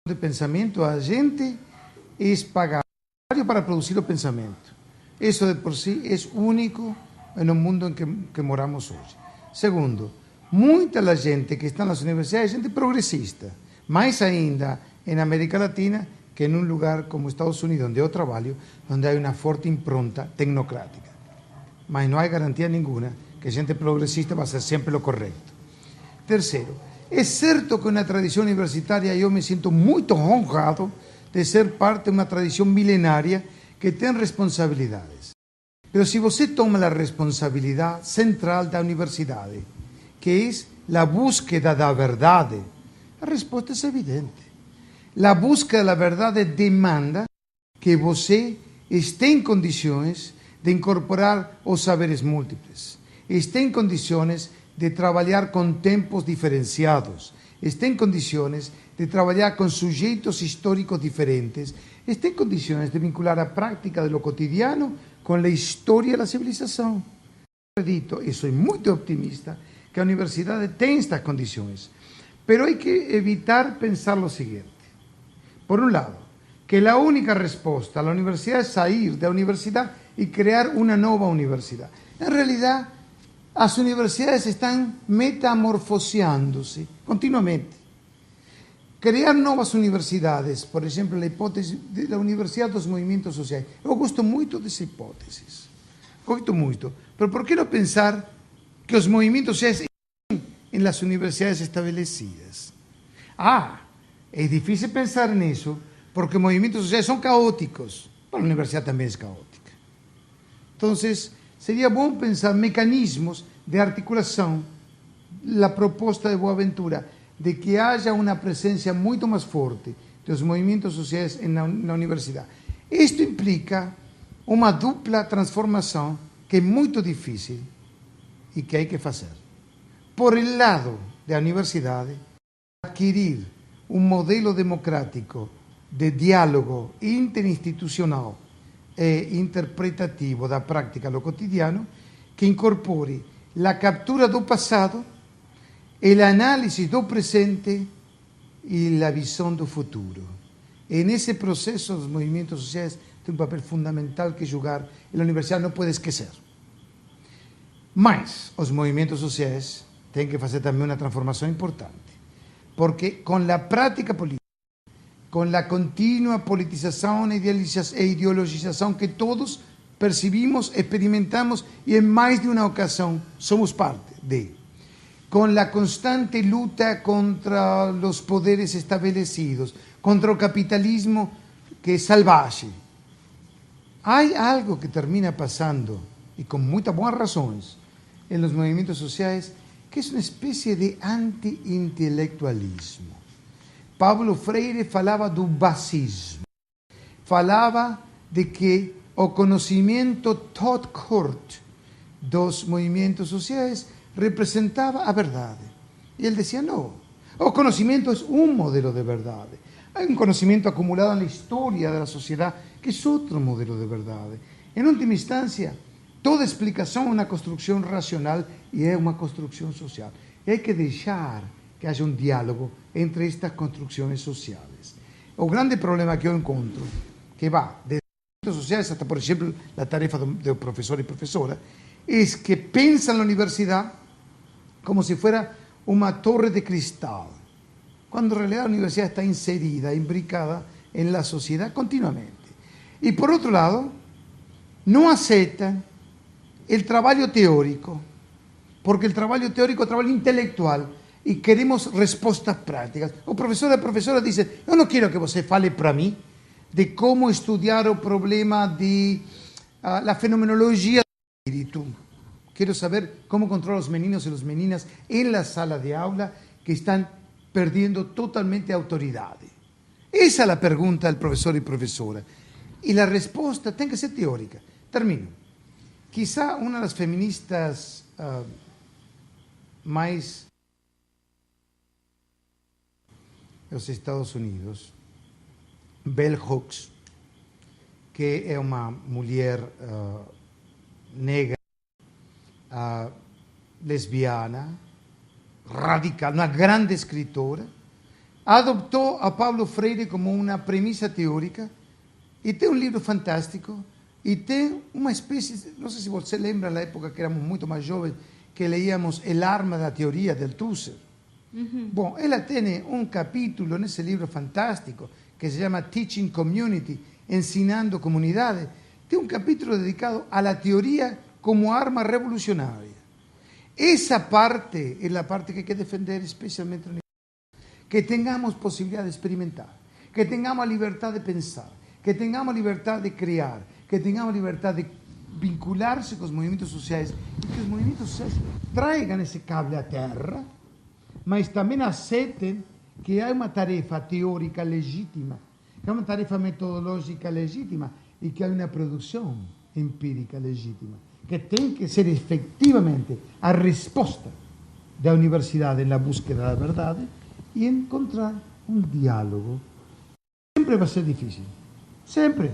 de pensamento, a gente é pagar para produzir o pensamento. Isso de por si é único no mundo em que moramos hoje. Segundo, muita da gente que está nas universidades é gente progressista, mais ainda em América Latina que em um lugar como Estados Unidos, onde eu trabalho, onde há uma forte impronta tecnocrática. Mas não há garantia nenhuma que gente progressista vai ser sempre o correto. Terceiro, é certo que na tradição universitária eu me sinto muito honrado de ser parte de uma tradição milenária que tem responsabilidades. Mas se você toma a responsabilidade central da universidade, que é a búsqueda da verdade, a resposta é evidente. A búsqueda da verdade demanda que você esteja em condições de incorporar os saberes múltiples, esteja em condições de trabalhar com tempos diferenciados, esteja em condições de trabalhar com sujeitos históricos diferentes, esteja em condições de vincular a prática do cotidiano com a história da civilização. Acredito, e sou muito optimista, que a universidade tem estas condições, mas há que evitar pensar o seguinte. Por um lado, que a única resposta à universidade é sair da universidade e criar uma nova universidade. Em realidade, as universidades estão metamorfoseando-se continuamente. Criar novas universidades, por exemplo, a hipótese da Universidade dos Movimentos Sociais. Eu gosto muito dessa hipótese. Gosto muito. Mas por que não pensar que os movimentos sociais estão em las universidades estabelecidas? É difícil pensar nisso, porque os movimentos sociais são caóticos. Mas a universidade também é caótica. Então, seria bom pensar mecanismos de articulação. A proposta de Boaventura de que haja uma presença muito mais forte dos movimentos sociais na universidade. Isto implica uma dupla transformação que é muito difícil e que há que fazer. Por el lado da universidade, adquirir um modelo democrático de diálogo interinstitucional e interpretativo da prática do cotidiano que incorpore a captura do passado, o análise do presente e a visão do futuro. E nesse processo, os movimentos sociais têm um papel fundamental que jogar e a universidade não pode esquecer. Mas os movimentos sociais têm que fazer também uma transformação importante, porque com a prática política, com a contínua politização e ideologização que todos percibimos, experimentamos e em mais de uma ocasião somos parte de, com a constante luta contra os poderes estabelecidos, contra o capitalismo que é salvaje. Há algo que termina passando, e com muitas boas razões, em los movimentos sociais, que é uma espécie de anti-intelectualismo. Paulo Freire falava do basismo, falava de que o conhecimento tot court dos movimentos sociais representava a verdade. E ele dizia, não, o conhecimento é um modelo de verdade. Há um conhecimento acumulado na história da sociedade que é outro modelo de verdade. Em última instância, toda explicação é uma construção racional e é uma construção social. E há que deixar que haja um diálogo entre estas construções sociais. O grande problema que eu encontro, que vai desde os sociais até, por exemplo, a tarefa do professor e professora, é que pensam na universidade como se fosse uma torre de cristal, quando en realidad la universidad está inserida, imbricada en la sociedad continuamente. Y por otro lado, no aceptan el trabajo teórico, porque el trabajo teórico es un trabajo intelectual y queremos respuestas prácticas. O profesor e profesora dice, yo no quiero que você fale para mí de cómo estudiar el problema de la fenomenología del espíritu. Quiero saber cómo controlar a los meninos y las meninas en la sala de aula que están perdiendo totalmente autoridad. Esa es la pregunta del profesor y profesora. Y la respuesta tiene que ser teórica. Termino. Quizá una de las feministas más de los Estados Unidos, Bell Hooks, que es una mujer negra, lesbiana, radical, una grande escritora, adoptou a Paulo Freire como uma premissa teórica e tem um livro fantástico e tem uma espécie, não sei se você lembra na época que éramos muito mais jovens, que leíamos El arma da teoria del Tusser. Bom, ela tem um capítulo nesse livro fantástico que se chama Teaching Community, Ensinando Comunidade. Tem um capítulo dedicado a la teoria como arma revolucionária. Essa parte é a parte que hay que defender especialmente na universidade. Que tengamos possibilidade de experimentar, que tengamos a liberdade de pensar, que tengamos a liberdade de criar, que tengamos a liberdade de vincular-se com os movimentos sociais e que os movimentos sociais tragam esse cable à terra, mas também aceitem que há uma tarefa teórica legítima, que há uma tarefa metodológica legítima e que há uma produção empírica legítima, que tem que ser efectivamente a resposta da universidade na búsqueda da verdade e encontrar um diálogo. Sempre vai ser difícil, sempre,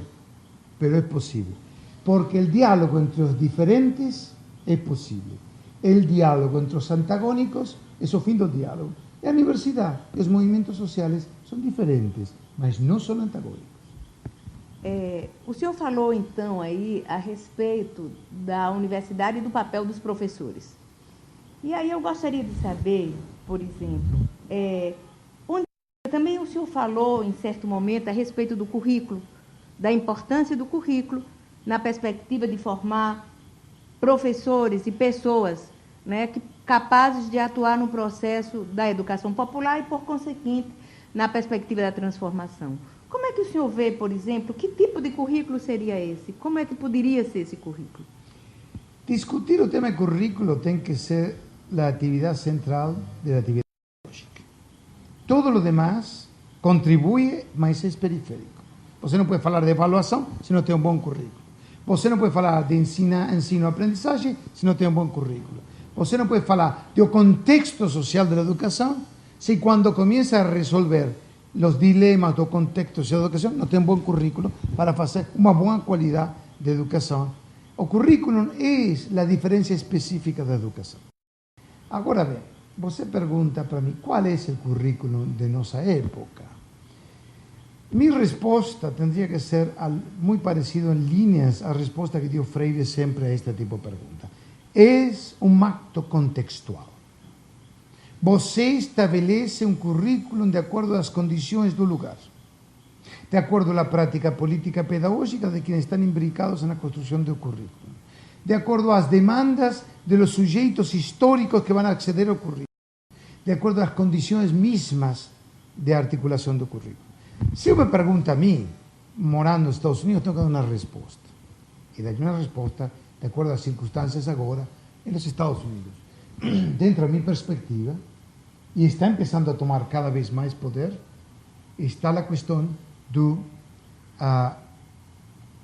mas é possível, porque o diálogo entre os diferentes é possível. O diálogo entre os antagônicos é o fim do diálogo. E a universidade e os movimentos sociais são diferentes, mas não são antagônicos. O senhor falou, então, aí a respeito da universidade e do papel dos professores. E aí eu gostaria de saber, por exemplo, também o senhor falou, em certo momento, a respeito do currículo, da importância do currículo na perspectiva de formar professores e pessoas, né, capazes de atuar no processo da educação popular e, por conseguinte, na perspectiva da transformação. Como é que o senhor vê, por exemplo, que tipo de currículo seria esse? Como é que poderia ser esse currículo? Discutir o tema currículo tem que ser a atividade central da atividade pedagógica. Todo o demais contribui, mas é periférico. Você não pode falar de avaliação se não tem um bom currículo. Você não pode falar de ensino-aprendizagem se não tem um bom currículo. Você não pode falar do contexto social da educação se quando começa a resolver os dilemas do contexto social da educação não tem um bom currículo para fazer uma boa qualidade de educação. O currículo é a diferença específica da educação. Agora bem, você pergunta para mim qual é o currículo de nossa época. Minha resposta tendria que ser muito parecida em linhas à resposta que deu Freire sempre a este tipo de pergunta. É um acto contextual. Você estabelece um currículo de acordo às condições do lugar, de acordo à prática política pedagógica de quienes estão imbricados na construção do currículo, de acordo às demandas de los sujeitos históricos que vão acceder ao currículo, de acordo às condições mismas de articulação do currículo. Se eu me pergunta a mim, morando nos Estados Unidos, tenho que dar uma resposta. E dar uma resposta de acordo às circunstâncias agora nos Estados Unidos. Dentro da minha perspectiva, e está começando a tomar cada vez mais poder, está a questão da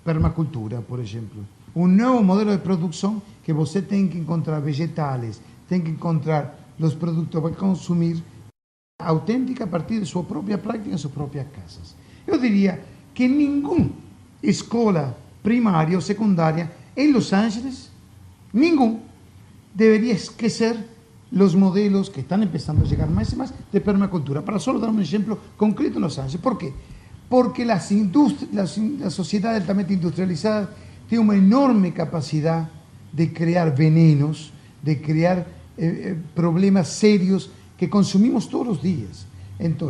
permacultura, por exemplo. Um novo modelo de produção que você tem que encontrar vegetais, tem que encontrar os produtos para consumir autêntica a partir de sua própria prática em suas próprias casas. Eu diria que nenhuma escola primária ou secundária em Los Angeles, nenhum, deveria esquecer os modelos que estão começando a chegar mais e mais de permacultura. Para só dar um exemplo concreto em Los Angeles. ¿Por quê? Porque a sociedade altamente industrializada tem uma enorme capacidade de criar venenos, de criar problemas sérios que consumimos todos os dias. Então,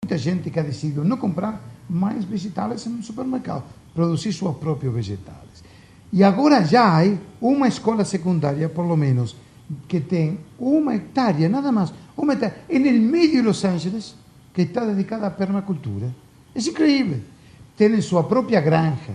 muita gente que ha decidido não comprar mais vegetais no supermercado, produzir seus próprios vegetais. E agora já há uma escola secundária, por lo menos, que tem 1 hectárea, nada mais, 1 hectárea, no meio de Los Angeles, que está dedicada à permacultura. É incrível. Tem sua própria granja,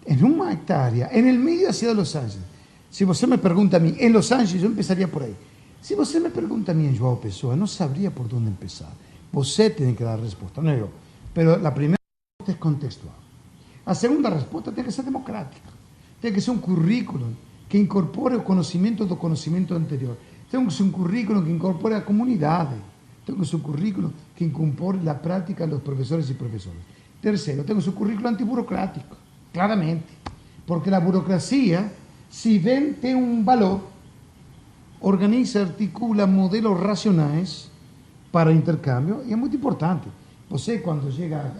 em 1 hectárea, no meio da cidade de Los Angeles. Se você me pergunta a mim, em Los Angeles, eu começaria por aí. Se você me pergunta a mim em João Pessoa, não saberia por onde começar. Você tem que dar a resposta, não eu. Mas a primeira resposta é contextual. A segunda resposta tem que ser democrática. Tem que ser um currículo que incorpore o conhecimento do conhecimento anterior. Tem que ser um currículo que incorpore a comunidade. Tem que ser um currículo que incorpore a prática dos professores e professoras. Terceiro, tem que ser um currículo antiburocrático, claramente. Porque a burocracia, se bem tem um valor, organiza, articula modelos racionais para intercâmbio e é muito importante. Você, quando chega